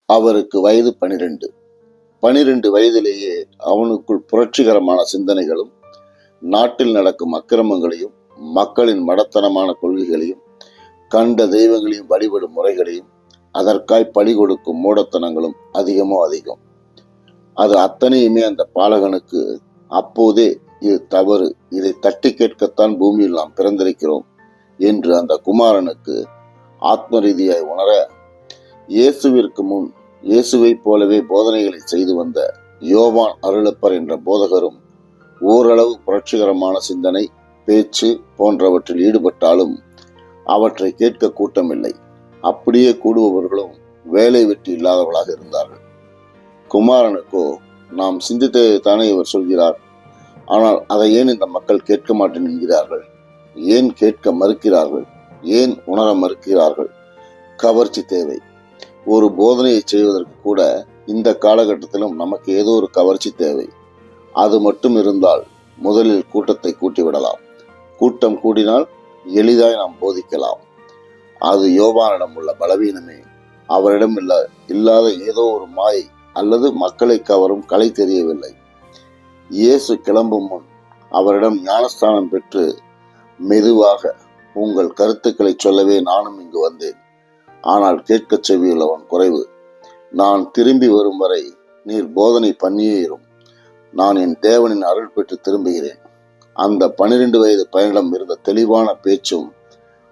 அவருக்கு வயது 12. 12 வயதிலேயே அவனுக்குள் புரட்சிகரமான சிந்தனைகளும், நாட்டில் நடக்கும் அக்கிரமங்களையும், மக்களின் மடத்தனமான கொள்கைகளையும், கண்ட தெய்வங்களையும் வழிபடும் முறைகளையும், அதற்காய் பழி கொடுக்கும் மூடத்தனங்களும் அதிகம். அது அத்தனையுமே அந்த பாலகனுக்கு அப்போதே இது தவறு, இதை தட்டி கேட்கத்தான் பூமியில் நாம் பிறந்திருக்கிறோம் என்று அந்த குமாரனுக்கு ஆத்ம ரீதியாய் உணர, இயேசுவிற்கு முன் இயேசுவை போலவே போதனைகளை செய்து வந்த யோவான் அருளப்பர் என்ற போதகரும் ஓரளவு புரட்சிகரமான சிந்தனை, பேச்சு போன்றவற்றில் ஈடுபட்டாலும் அவற்றை கேட்க கூட்டமில்லை. அப்படியே கூடுபவர்களும் வேலை வெற்றி இல்லாதவர்களாக இருந்தார்கள். குமாரனுக்கோ, நாம் சிந்தித்ததைத்தானே இவர் சொல்கிறார், ஆனால் அதை ஏன் இந்த மக்கள் கேட்க மாட்டேன் என்கிறார்கள்? ஏன் கேட்க மறுக்கிறார்கள்? ஏன் உணர மறுக்கிறார்கள்? கவர்ச்சி தேவை. ஒரு போதனையை செய்வதற்கு கூட இந்த காலகட்டத்திலும் நமக்கு ஏதோ ஒரு கவர்ச்சி தேவை. அது மட்டும் இருந்தால் முதலில் கூட்டத்தை கூட்டிவிடலாம். கூட்டம் கூடினால் எளிதாய் நாம் போதிக்கலாம். அது யோவானிடம் உள்ள பலவீனமே. அவரிடம் இல்லாத ஏதோ ஒரு மாயை அல்லது மக்களை கவரும் கலை தெரியவில்லை. இயேசு கிளம்பும் முன் அவரிடம் ஞானஸ்தானம் பெற்று மெதுவாக, உங்கள் கருத்துக்களை சொல்லவே நானும் இங்கு வந்தேன். ஆனால் கேட்க செவியுள்ளவன் குறைவு. நான் திரும்பி வரும் வரை நீர் போதனை பண்ணியே இரும். நான் என் தேவனின் அருள் பெற்று திரும்புகிறேன். அந்த 12 வயது பையனிடம் இருந்த தெளிவான பேச்சும்,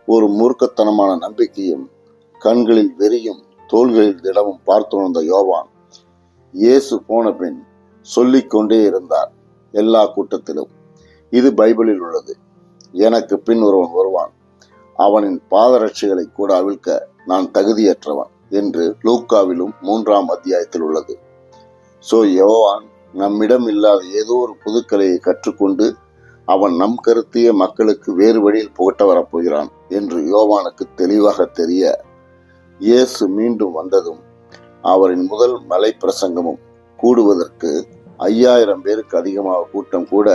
ஒரு மூர்க்கத்தனமான நம்பிக்கையும், கண்களில் வெறியும் தோள்களில் திடமும் பார்த்துணர்ந்த யோவான் இயேசு போன பின் சொல்லிக்கொண்டே இருந்தார் எல்லா கூட்டத்திலும், இது பைபிளில் உள்ளது. எனக்கு பின் ஒருவன் வருவான், அவனின் பாதரட்சிகளை கூட அவிழ்க்க நான் தகுதியற்றவன் என்று லூக்காவிலும் 3ஆம் அத்தியாயத்தில் உள்ளது. யோவான் நம்மிடம் இல்லாத ஏதோ ஒரு புதுக்கலையை கற்றுக்கொண்டு அவன் நம் கருத்தையே மக்களுக்கு வேறு வழியில் புகட்ட வரப்போகிறான் என்று யோவானுக்கு தெளிவாக தெரிய, இயேசு மீண்டும் வந்ததும் அவரின் முதல் மலை பிரசங்கமும் கூடுவதற்கு 5000 பேருக்கு அதிகமாக கூட்டம் கூட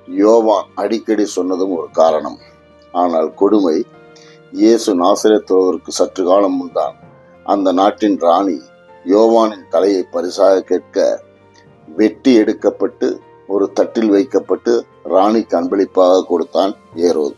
யோவான் அடிக்கடி சொன்னதும் ஒரு காரணம். ஆனால் கொடுமை, இயேசு நாசரேத் வருவதற்கு சற்று காலம் முன்தான் அந்த நாட்டின் ராணி யோவானின் தலையை பரிசாக கேட்க வெட்டி எடுக்கப்பட்டு ஒரு தட்டில் வைக்கப்பட்டு ராணிக்கு அன்பளிப்பாக கொடுத்தான் ஏரோது.